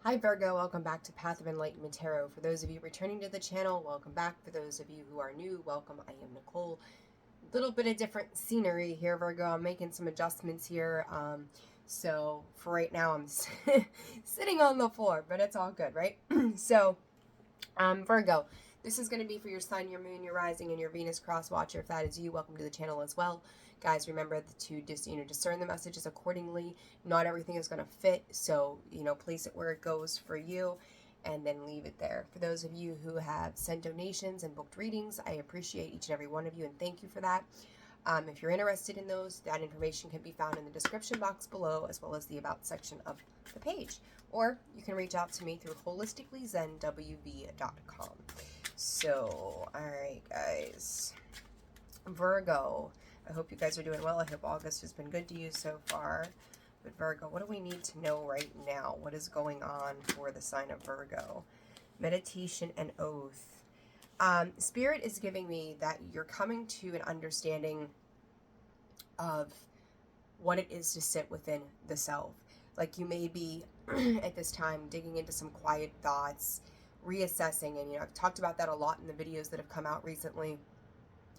Hi Virgo, welcome back to Path of Enlightenment Tarot. For those of you returning to the channel, welcome back. For those of you who are new, welcome. I am Nicole. A little bit of different scenery here, Virgo. I'm making some adjustments here. So for right now, I'm sitting on the floor, but it's all good, right? So, Virgo, this is going to be for your sun, your moon, your rising, and your Venus cross watcher. If that is you, welcome to the channel as well. Guys, remember to discern the messages accordingly. Not everything is going to fit, so place it where it goes for you, and then leave it there. For those of you who have sent donations and booked readings, I appreciate each and every one of you, and thank you for that. If you're interested in those, that information can be found in the description box below, as well as the About section of the page. Or you can reach out to me through holisticallyzenwv.com. So, alright guys. Virgo, I hope you guys are doing well. I hope August has been good to you so far. But Virgo, what do we need to know right now? What is going on for the sign of Virgo? Meditation and oath. Spirit is giving me that you're coming to an understanding of what it is to sit within the self. Like you may be at this time digging into some quiet thoughts, reassessing, and I've talked about that a lot in the videos that have come out recently.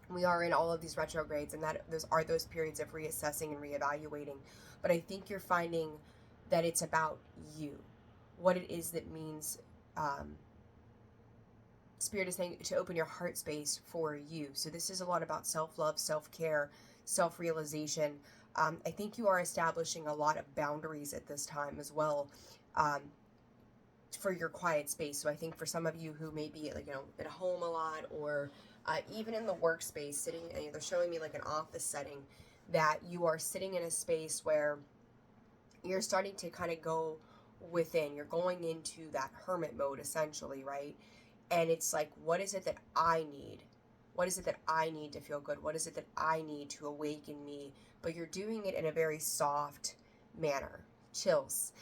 We are in all of these retrogrades, and those periods of reassessing and reevaluating. But I think you're finding that it's about you, what it is that means. Spirit is saying to open your heart space for you. So this is a lot about self-love, self-care, self-realization. I think you are establishing a lot of boundaries at this time as well, for your quiet space. So I think for some of you who may be at home a lot, or even in the workspace, sitting, they're showing me like an office setting, that you are sitting in a space where you're starting to kind of go within. You're going into that hermit mode essentially, right? And it's like, what is it that I need? What is it that I need to feel good? What is it that I need to awaken me? But you're doing it in a very soft manner. Chills.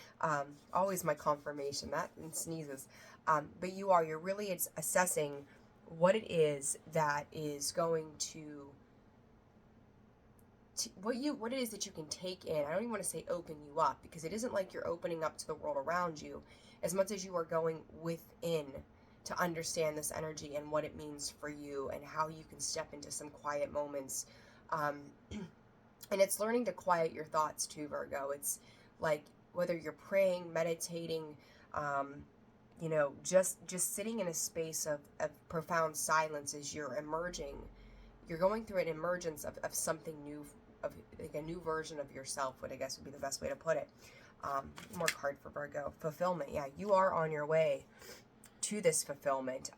Always my confirmation, that and sneezes. But you're really assessing what it is that is going to what it is that you can take in. I don't even want to say open you up, because it isn't like you're opening up to the world around you as much as you are going within to understand this energy and what it means for you, and how you can step into some quiet moments. And it's learning to quiet your thoughts too, Virgo. It's like whether you're praying, meditating, just sitting in a space of profound silence as you're emerging. You're going through an emergence of something new, of like a new version of yourself, what I guess would be the best way to put it. More card for Virgo. Fulfillment. Yeah, you are on your way to this fulfillment.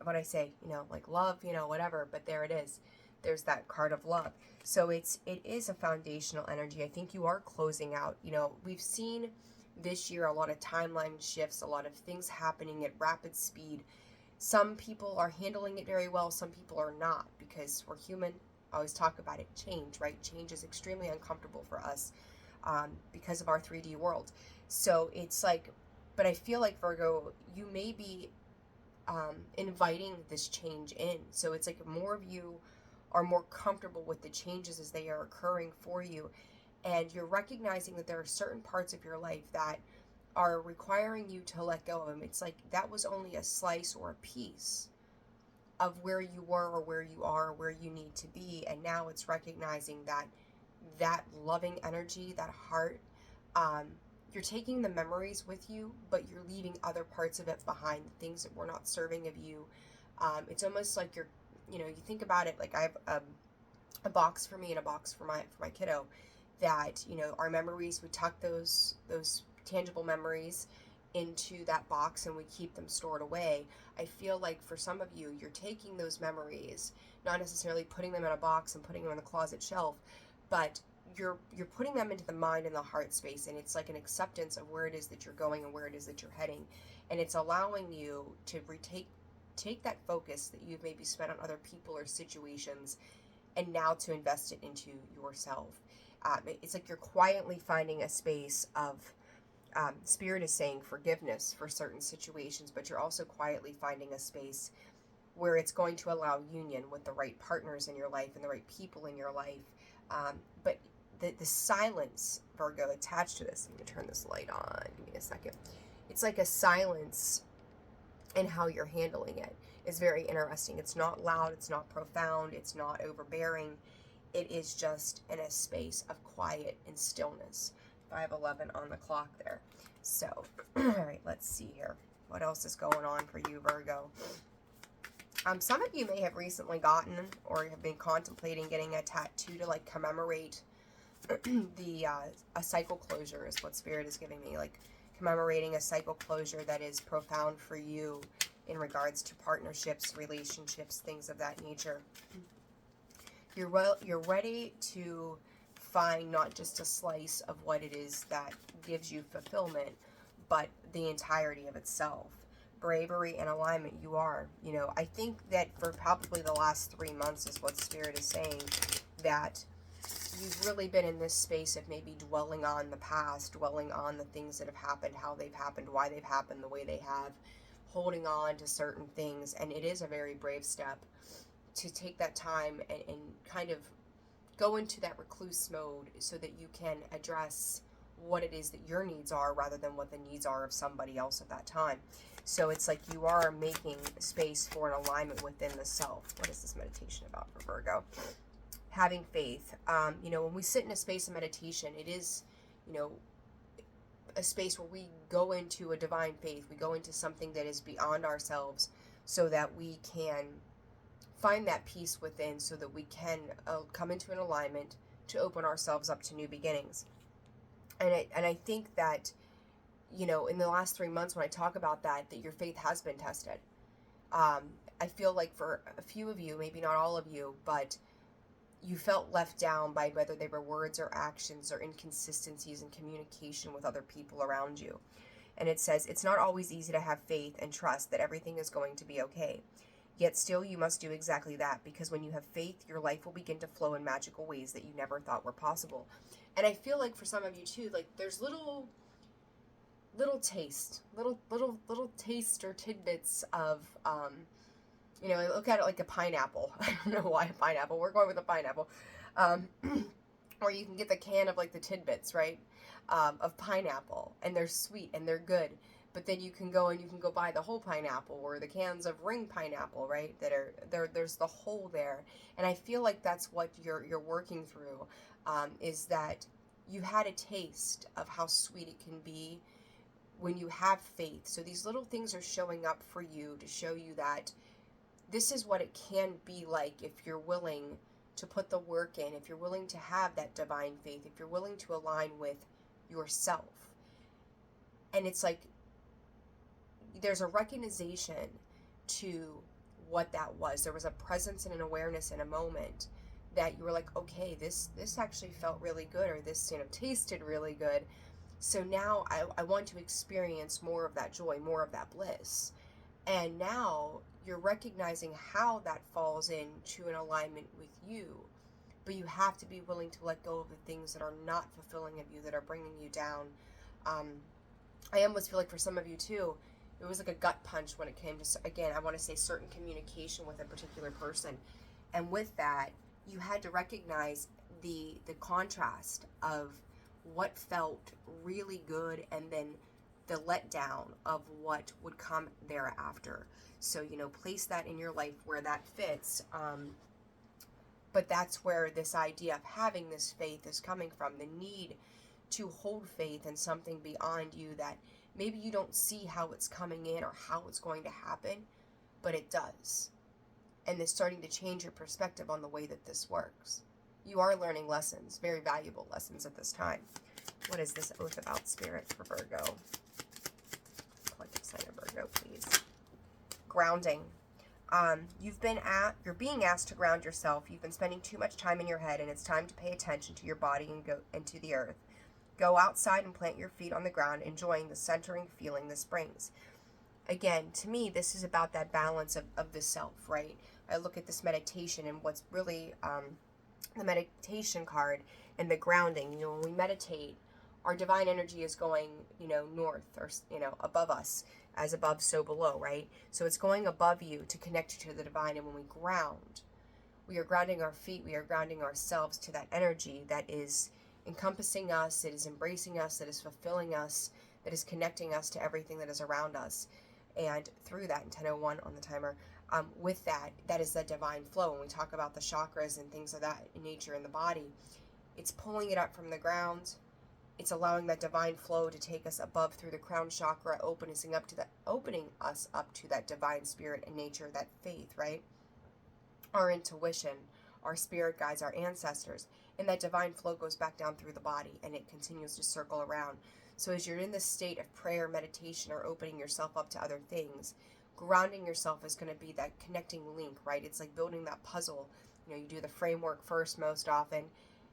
What I say, like love, whatever, but there it is. There's that card of love. So it is a foundational energy. I think you are closing out. We've seen this year a lot of timeline shifts, a lot of things happening at rapid speed. Some people are handling it very well, some people are not, because we're human. I always talk about it, change, right? Change is extremely uncomfortable for us, because of our 3D world. So it's like, but I feel like, Virgo, you may be inviting this change in. So it's like more of you are more comfortable with the changes as they are occurring for you. And you're recognizing that there are certain parts of your life that are requiring you to let go of them. It's like that was only a slice or a piece of where you were, or where you are, or where you need to be. And now it's recognizing that loving energy, that heart, you're taking the memories with you, but you're leaving other parts of it behind, the things that were not serving of you. It's almost like you think about it like I have a box for me and a box for my kiddo, that, our memories, we tuck those tangible memories into that box and we keep them stored away. I feel like for some of you, you're taking those memories, not necessarily putting them in a box and putting them in the closet shelf, but you're putting them into the mind and the heart space, and it's like an acceptance of where it is that you're going and where it is that you're heading, and it's allowing you to take that focus that you've maybe spent on other people or situations, and now to invest it into yourself. It's like you're quietly finding a space of, Spirit is saying forgiveness for certain situations, but you're also quietly finding a space where it's going to allow union with the right partners in your life and the right people in your life. But the silence, Virgo, attached to this. Let me turn this light on. Give me a second. It's like a silence in how you're handling it. It's very interesting. It's not loud. It's not profound. It's not overbearing. It is just in a space of quiet and stillness. 5:11 on the clock there. So, all right, let's see here. What else is going on for you, Virgo? Some of you may have recently gotten or have been contemplating getting a tattoo to like commemorate a cycle closure is what Spirit is giving me. Like commemorating a cycle closure that is profound for you in regards to partnerships, relationships, things of that nature. You're ready to find not just a slice of what it is that gives you fulfillment, but the entirety of itself. Bravery and alignment, you are. You know, I think that for probably the last 3 months is what Spirit is saying, that you've really been in this space of maybe dwelling on the past, dwelling on the things that have happened, how they've happened, why they've happened the way they have, holding on to certain things. And it is a very brave step to take that time and kind of go into that recluse mode so that you can address what it is that your needs are rather than what the needs are of somebody else at that time. So it's like you are making space for an alignment within the self. What is this meditation about for Virgo? Having faith. You know, when we sit in a space of meditation, it is, you know, a space where we go into a divine faith. We go into something that is beyond ourselves so that we can find that peace within, so that we can come into an alignment to open ourselves up to new beginnings. And I think that, you know, in the last 3 months when I talk about that your faith has been tested. I feel like for a few of you, maybe not all of you, but you felt left down by whether they were words or actions or inconsistencies in communication with other people around you. And it says, it's not always easy to have faith and trust that everything is going to be okay. Yet still you must do exactly that, because when you have faith, your life will begin to flow in magical ways that you never thought were possible. And I feel like for some of you too, like there's little taste, little taste or tidbits of, you know, I look at it like a pineapple. I don't know why a pineapple. We're going with a pineapple. Or you can get the can of like the tidbits, right? Of pineapple, and they're sweet and they're good. But then you can go buy the whole pineapple, or the cans of ring pineapple, right? That are there's the whole there. And I feel like that's what you're working through, is that you had a taste of how sweet it can be when you have faith. So these little things are showing up for you to show you that this is what it can be like if you're willing to put the work in, if you're willing to have that divine faith, if you're willing to align with yourself. And it's like there's a recognition to what that was. There was a presence and an awareness in a moment that you were like, okay, this actually felt really good, or this, you know, tasted really good. So now I want to experience more of that joy, more of that bliss. And now you're recognizing how that falls into an alignment with you. But you have to be willing to let go of the things that are not fulfilling of you, that are bringing you down. I almost feel like for some of you too, it was like a gut punch when it came to, again, I want to say certain communication with a particular person. And with that, you had to recognize the contrast of what felt really good and then the letdown of what would come thereafter. So, you know, place that in your life where that fits. But that's where this idea of having this faith is coming from, the need to hold faith in something beyond you that maybe you don't see how it's coming in or how it's going to happen, but it does. And it's starting to change your perspective on the way that this works. You are learning lessons, very valuable lessons at this time. What is this oath about, Spirit, for Virgo? Collective sign of Virgo, please. Grounding. You're being asked to ground yourself. You've been spending too much time in your head, and it's time to pay attention to your body and go into the earth. Go outside and plant your feet on the ground, enjoying the centering feeling this brings. Again, to me, this is about that balance of the self, right? I look at this meditation and what's really the meditation card and the grounding. You know, when we meditate, our divine energy is going, you know, north, or, you know, above us. As above, so below, right? So it's going above you to connect you to the divine. And when we ground, we are grounding our feet, we are grounding ourselves to that energy that is encompassing us, it is embracing us, it is fulfilling us, that is connecting us to everything that is around us. And through that, in 10:01 on the timer, with that, that is the divine flow. When we talk about the chakras and things of that in nature in the body, it's pulling it up from the ground. It's allowing that divine flow to take us above through the crown chakra, opening us up to that divine spirit and nature, that faith, right? Our intuition, our spirit guides, our ancestors, and that divine flow goes back down through the body, and it continues to circle around. So as you're in this state of prayer, meditation, or opening yourself up to other things, grounding yourself is going to be that connecting link, right? It's like building that puzzle. You know, you do the framework first most often,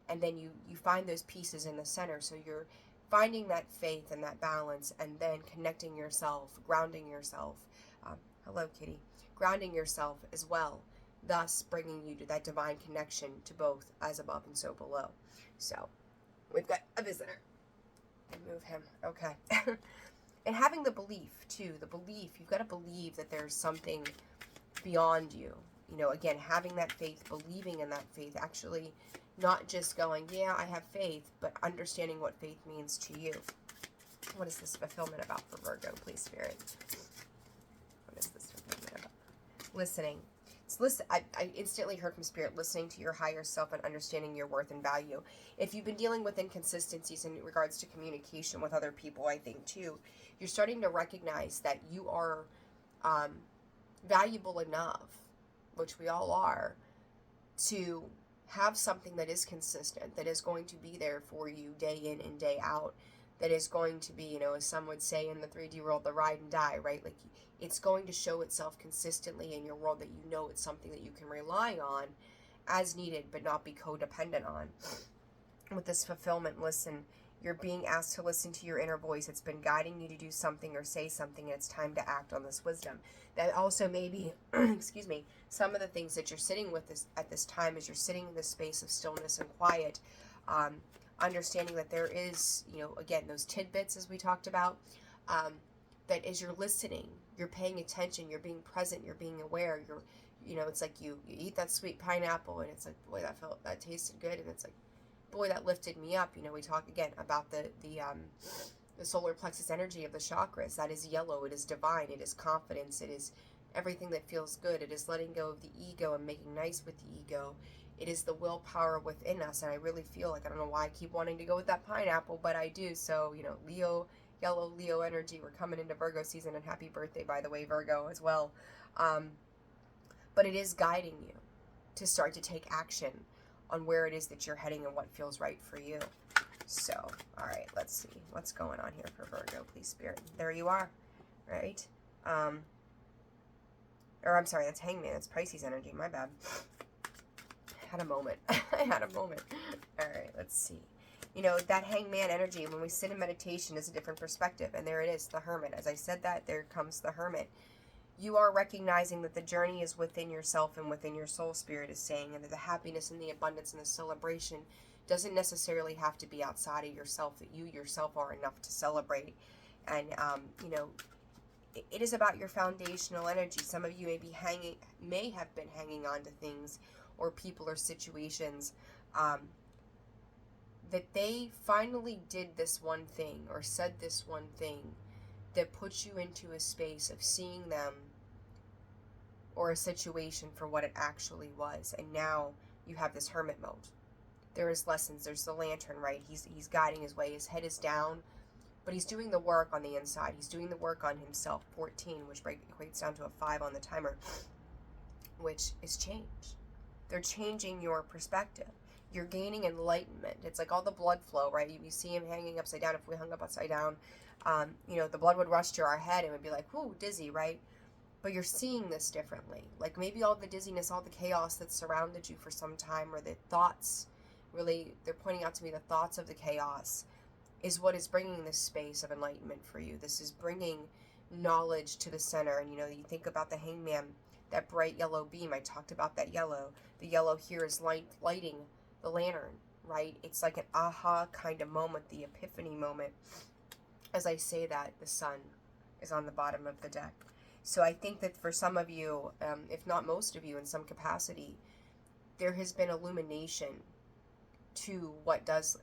and then you find those pieces in the center. So you're finding that faith and that balance, and then connecting yourself, grounding yourself. Hello, kitty. Grounding yourself as well, thus bringing you to that divine connection to both as above and so below. So we've got a visitor. Move him. Okay. And having the belief too, you've got to believe that there's something beyond you. You know, again, having that faith, believing in that faith, actually not just going, yeah, I have faith, but understanding what faith means to you. What is this fulfillment about for Virgo, please, Spirit? What is this fulfillment about? Listening. I instantly heard from Spirit, listening to your higher self and understanding your worth and value. If you've been dealing with inconsistencies in regards to communication with other people, I think too, you're starting to recognize that you are valuable enough, which we all are, to have something that is consistent, that is going to be there for you day in and day out, that is going to be, you know, as some would say in the 3D world, the ride and die, right? Like, it's going to show itself consistently in your world, that you know it's something that you can rely on as needed, but not be codependent on. With this fulfillment, listen, you're being asked to listen to your inner voice. It's been guiding you to do something or say something, and it's time to act on this wisdom. That also may be, excuse me, some of the things that you're sitting with at this time, as you're sitting in this space of stillness and quiet, understanding that there is, you know, again, those tidbits as we talked about, that as you're listening, you're paying attention, you're being present, you're being aware, you're, you know, it's like you eat that sweet pineapple, and it's like, boy, that tasted good, and it's like, boy, that lifted me up. You know, we talk again about the solar plexus energy of the chakras. That is yellow, it is divine, it is confidence, it is everything that feels good, it is letting go of the ego and making nice with the ego. It is the willpower within us, and I really feel like, I don't know why I keep wanting to go with that pineapple, but I do. So, you know, Leo, yellow Leo energy, we're coming into Virgo season, and happy birthday, by the way, Virgo, as well. But it is guiding you to start to take action on where it is that you're heading and what feels right for you. So, all right, let's see what's going on here for Virgo, please, Spirit. There you are, right? Or I'm sorry, that's Hangman, that's Pisces energy, my bad. Had a moment. I had a moment. All right, let's see. You know, that Hangman energy, when we sit in meditation, is a different perspective. And there it is, the Hermit. As I said that, there comes the Hermit. You are recognizing that the journey is within yourself and within your soul, Spirit is saying, and that the happiness and the abundance and the celebration doesn't necessarily have to be outside of yourself, that you yourself are enough to celebrate. And, you know, it is about your foundational energy. Some of you may have been hanging on to things or people or situations, that they finally did this one thing or said this one thing that puts you into a space of seeing them or a situation for what it actually was. And now you have this hermit mode. There is lessons. There's the lantern, right? He's guiding his way. His head is down, but he's doing the work on the inside. He's doing the work on himself. 14, which equates down to a 5 on the timer, which is change. They're changing your perspective. You're gaining enlightenment. It's like all the blood flow, right? You see him hanging upside down. If we hung up upside down, you know, the blood would rush to our head and would be like, whoo, dizzy, right? But you're seeing this differently. Like maybe all the dizziness, all the chaos that surrounded you for some time, or the thoughts, really, they're pointing out to me the thoughts of the chaos is what is bringing this space of enlightenment for you. This is bringing knowledge to the center. And, you know, you think about the Hangman, that bright yellow beam. I talked about that yellow. The yellow here is lighting the lantern, right? It's like an aha kind of moment, the epiphany moment. As I say that, the sun is on the bottom of the deck. So I think that for some of you, if not most of you in some capacity, there has been illumination to what does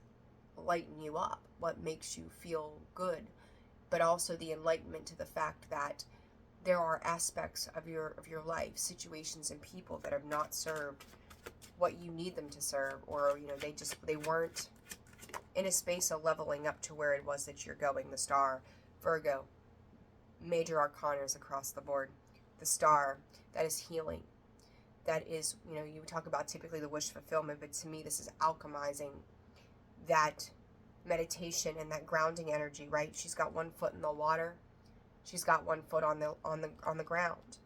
lighten you up, what makes you feel good, but also the enlightenment to the fact that there are aspects of your life, situations and people that have not served what you need them to serve, or they weren't in a space of leveling up to where it was that you're going. The star, Virgo, major arcanas across the board. The star, that is healing. That is, you talk about typically the wish fulfillment, but to me this is alchemizing that meditation and that grounding energy, right? She's got one foot in the water. She's got one foot on the ground.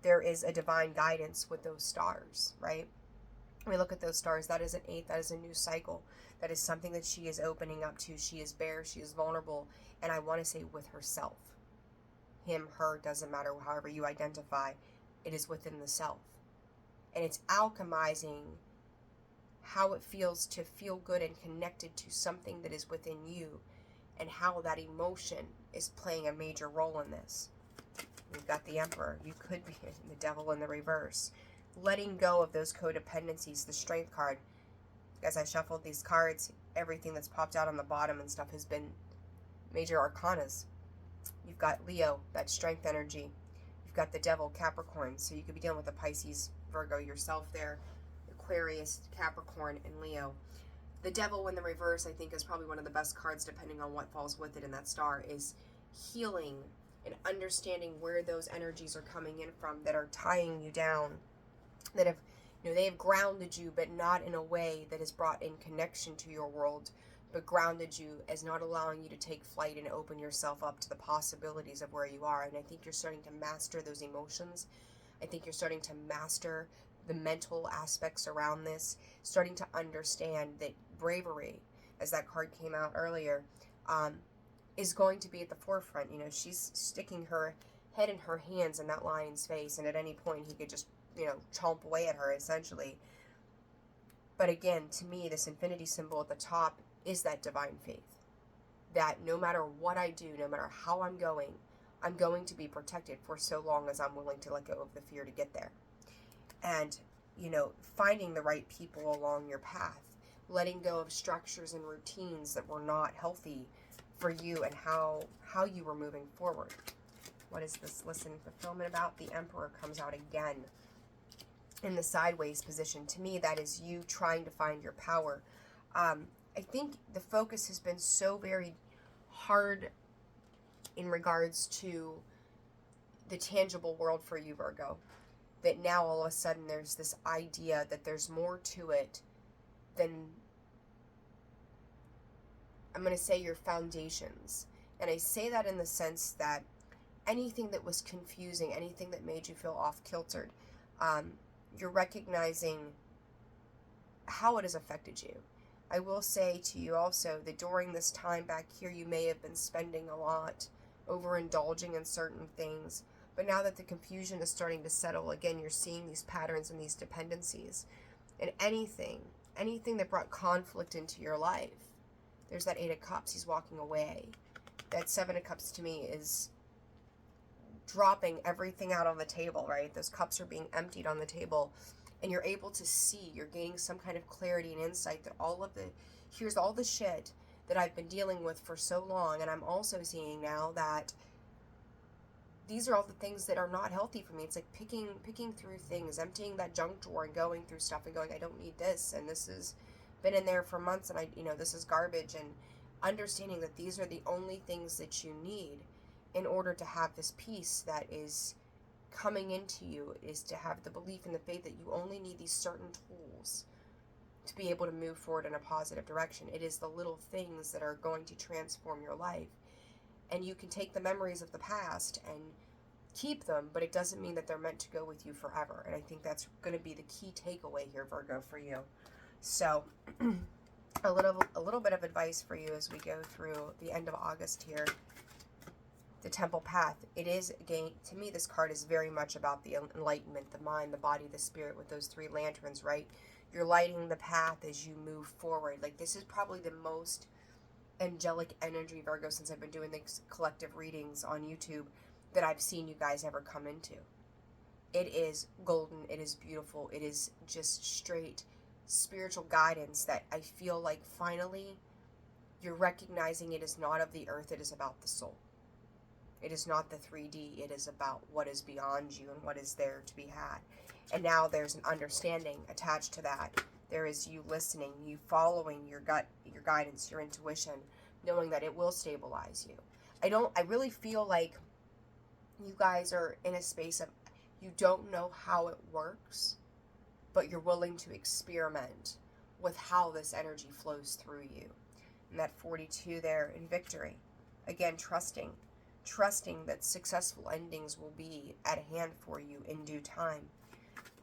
There is a divine guidance with those stars, right? We look at those stars, that is an 8, that is a new cycle. That is something that she is opening up to. She is bare, she is vulnerable, and I want to say with herself. Him, her, doesn't matter, however you identify, it is within the self. And it's alchemizing how it feels to feel good and connected to something that is within you, and how that emotion is playing a major role in this. You've got the Emperor. You could be the Devil in the reverse. Letting go of those codependencies, the Strength card. As I shuffled these cards, everything that's popped out on the bottom and stuff has been major arcanas. You've got Leo, that Strength energy. You've got the Devil, Capricorn. So you could be dealing with a Pisces, Virgo yourself there. Aquarius, Capricorn, and Leo. The Devil in the reverse, I think, is probably one of the best cards, depending on what falls with it in that star, is healing and understanding where those energies are coming in from that are tying you down, that have, they have grounded you, but not in a way that has brought in connection to your world, but grounded you as not allowing you to take flight and open yourself up to the possibilities of where you are. And I think you're starting to master those emotions. I think you're starting to master the mental aspects around this, starting to understand that bravery, as that card came out earlier, is going to be at the forefront. She's sticking her head in her hands in that lion's face, and at any point he could just, chomp away at her, essentially. But again, to me, this infinity symbol at the top is that divine faith. That no matter what I do, no matter how I'm going to be protected for so long as I'm willing to let go of the fear to get there. And, finding the right people along your path, letting go of structures and routines that were not healthy for you and how you were moving forward. What is this fulfillment about? The Emperor comes out again in the sideways position. To me, that is you trying to find your power. I think the focus has been so very hard in regards to the tangible world for you, Virgo, that now all of a sudden there's this idea that there's more to it than, I'm going to say, your foundations. And I say that in the sense that anything that was confusing, anything that made you feel off-kiltered, you're recognizing how it has affected you. I will say to you also that during this time back here, you may have been spending a lot, overindulging in certain things. But now that the confusion is starting to settle, again, you're seeing these patterns and these dependencies. And anything that brought conflict into your life, there's that 8 of Cups, he's walking away. That 7 of Cups to me is dropping everything out on the table, right? Those cups are being emptied on the table, and you're able to see, you're gaining some kind of clarity and insight that here's all the shit that I've been dealing with for so long, and I'm also seeing now that these are all the things that are not healthy for me. It's like picking through things, emptying that junk drawer and going through stuff and going, I don't need this, and this has been in there for months, and this is garbage, and understanding that these are the only things that you need in order to have this peace that is coming into you, is to have the belief and the faith that you only need these certain tools to be able to move forward in a positive direction. It is the little things that are going to transform your life. And you can take the memories of the past and keep them, but it doesn't mean that they're meant to go with you forever. And I think that's going to be the key takeaway here, Virgo, for you. So a little bit of advice for you as we go through the end of August here. The Temple Path. It is, again, to me, this card is very much about the enlightenment, the mind, the body, the spirit, with those 3 lanterns, right? You're lighting the path as you move forward. Like, this is probably the most angelic energy, Virgo, since I've been doing these collective readings on YouTube, that I've seen you guys ever come into. It is golden. It is beautiful. It is just straight spiritual guidance that I feel like finally You're recognizing it is not of the earth, it is about the soul. It is not the 3D, it is about what is beyond you and what is there to be had. And now there's an understanding attached to that. There is you listening, you following your gut, your guidance, your intuition, knowing that it will stabilize you. I really feel like you guys are in a space of, you don't know how it works, but you're willing to experiment with how this energy flows through you. And that 42 there in victory. Again, trusting that successful endings will be at hand for you in due time.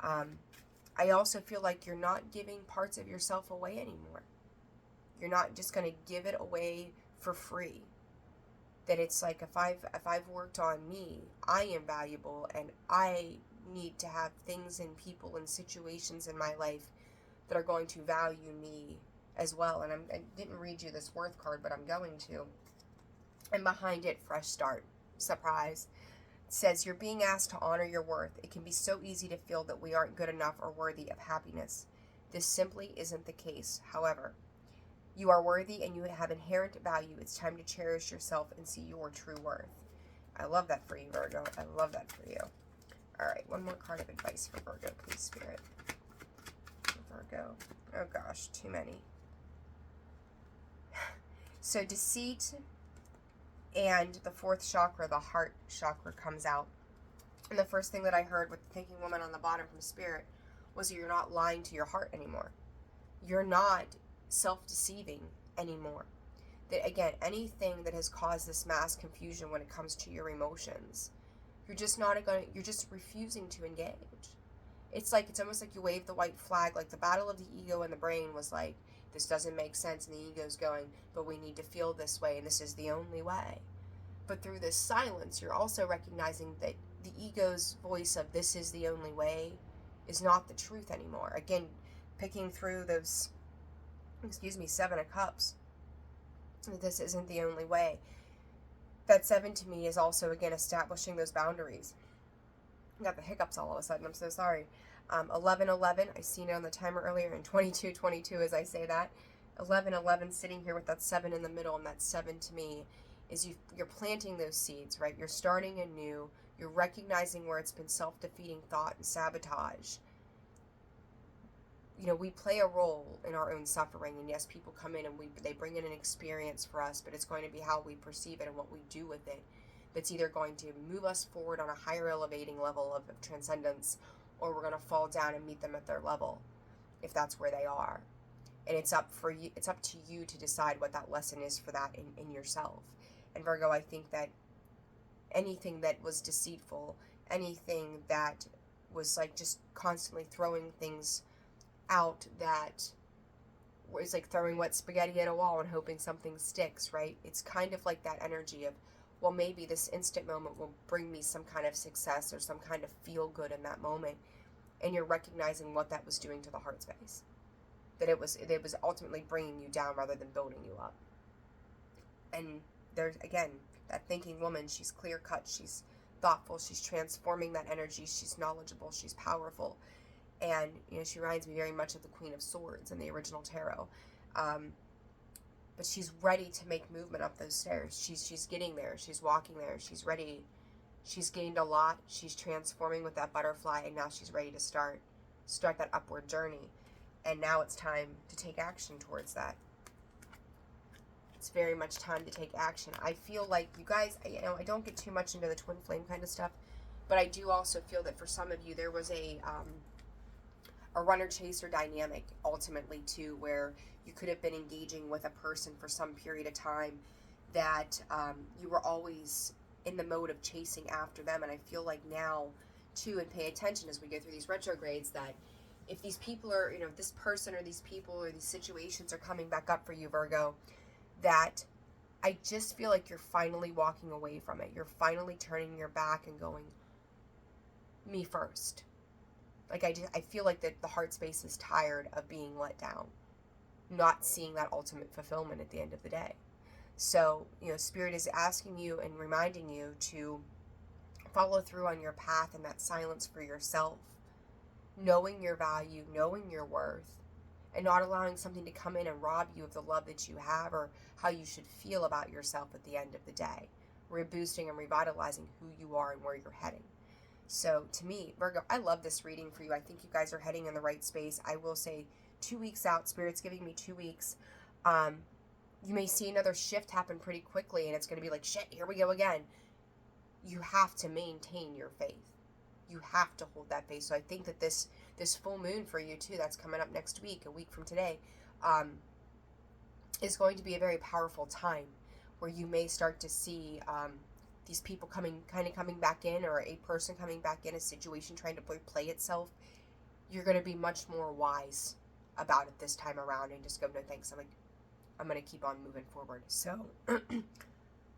I also feel like you're not giving parts of yourself away anymore. You're not just going to give it away for free. That it's like, if I've worked on me, I am valuable, and I need to have things and people and situations in my life that are going to value me as well. And I didn't read you this worth card, but I'm going to. And behind it, fresh start. Surprise. It says, you're being asked to honor your worth. It can be so easy to feel that we aren't good enough or worthy of happiness. This simply isn't the case. However, you are worthy and you have inherent value. It's time to cherish yourself and see your true worth. I love that for you, Virgo. I love that for you. All right, one more card of advice for Virgo, please, Spirit. Virgo. Oh gosh, too many. So deceit and the fourth chakra, the heart chakra, comes out. And the first thing that I heard with the thinking woman on the bottom from Spirit was you're not lying to your heart anymore. You're not self-deceiving anymore. That, again, anything that has caused this mass confusion when it comes to your emotions, you're just refusing to engage. It's almost like you wave the white flag, like the battle of the ego and the brain was like, this doesn't make sense, and the ego's going, but we need to feel this way, and this is the only way. But through this silence, you're also recognizing that the ego's voice of this is the only way is not the truth anymore. Again, picking through those, 7 of Cups. This isn't the only way. That 7 to me is also, again, establishing those boundaries. I got the hiccups all of a sudden. I'm so sorry. 11:11, I seen it on the timer earlier, and 22:22 as I say that. 11:11 sitting here with that 7 in the middle, and that 7 to me is you're planting those seeds, right? You're starting anew. You're recognizing where it's been self-defeating thought and sabotage. You know, we play a role in our own suffering, and yes, people come in and they bring in an experience for us, but it's going to be how we perceive it and what we do with it that's either going to move us forward on a higher elevating level of transcendence, or we're going to fall down and meet them at their level, if that's where they are. And it's up to you to decide what that lesson is for that in yourself. And Virgo, I think that anything that was deceitful, anything that was like just constantly throwing things out that was like throwing wet spaghetti at a wall and hoping something sticks, right? It's kind of like that energy of, well, maybe this instant moment will bring me some kind of success or some kind of feel good in that moment. And you're recognizing what that was doing to the heart space. That it was ultimately bringing you down rather than building you up. And there's, again, that thinking woman, she's clear cut, she's thoughtful, she's transforming that energy, she's knowledgeable, she's powerful. And, you know, she reminds me very much of the Queen of Swords in the original tarot. But she's ready to make movement up those stairs. She's getting there. She's walking there. She's ready. She's gained a lot. She's transforming with that butterfly, and now she's ready to start that upward journey. And now it's time to take action towards that. It's very much time to take action. I feel like you guys, I don't get too much into the twin flame kind of stuff, but I do also feel that for some of you there was a runner-chaser dynamic ultimately too, where you could have been engaging with a person for some period of time that you were always in the mode of chasing after them. And I feel like now too, and pay attention as we go through these retrogrades, that if these people are, this person or these people or these situations are coming back up for you, Virgo, that I just feel like you're finally walking away from it. You're finally turning your back and going, me first. Like I feel like that the heart space is tired of being let down, not seeing that ultimate fulfillment at the end of the day. So, Spirit is asking you and reminding you to follow through on your path and that silence for yourself, knowing your value, knowing your worth, and not allowing something to come in and rob you of the love that you have or how you should feel about yourself at the end of the day. Reboosting and revitalizing who you are and where you're heading. So to me, Virgo, I love this reading for you. I think you guys are heading in the right space. I will say 2 weeks out, Spirit's giving me 2 weeks. You may see another shift happen pretty quickly, and it's going to be like, shit, here we go again. You have to maintain your faith. You have to hold that faith. So I think that this full moon for you too, that's coming up next week, a week from today, is going to be a very powerful time where you may start to see these people coming back in, or a person coming back in, a situation trying to play itself. You're going to be much more wise about it this time around and just go, no thanks, I'm going to keep on moving forward. So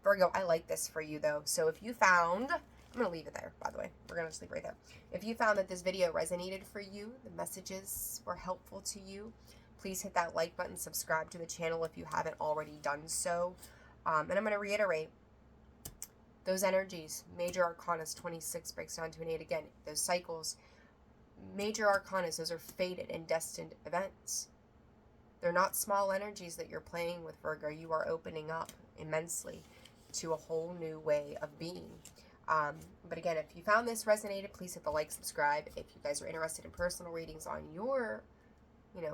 Virgo, I like this for you though. So if you found, I'm going to leave it there, by the way. We're going to just leave right there. If you found that this video resonated for you, the messages were helpful to you, please hit that like button, subscribe to the channel if you haven't already done so. And I'm going to reiterate, those energies, major arcanas, 26 breaks down to an 8 again. Those cycles, major arcanas, those are fated and destined events. They're not small energies that you're playing with, Virgo. You are opening up immensely to a whole new way of being. But again, if you found this resonated, please hit the like, subscribe. If you guys are interested in personal readings on your,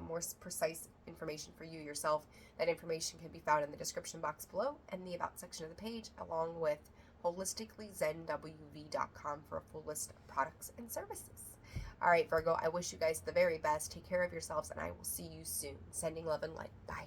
more precise information for you yourself, that information can be found in the description box below and the about section of the page, along with holisticallyzenwv.com for a full list of products and services. All right, Virgo, I wish you guys the very best. Take care of yourselves, and I will see you soon. Sending love and light. Bye.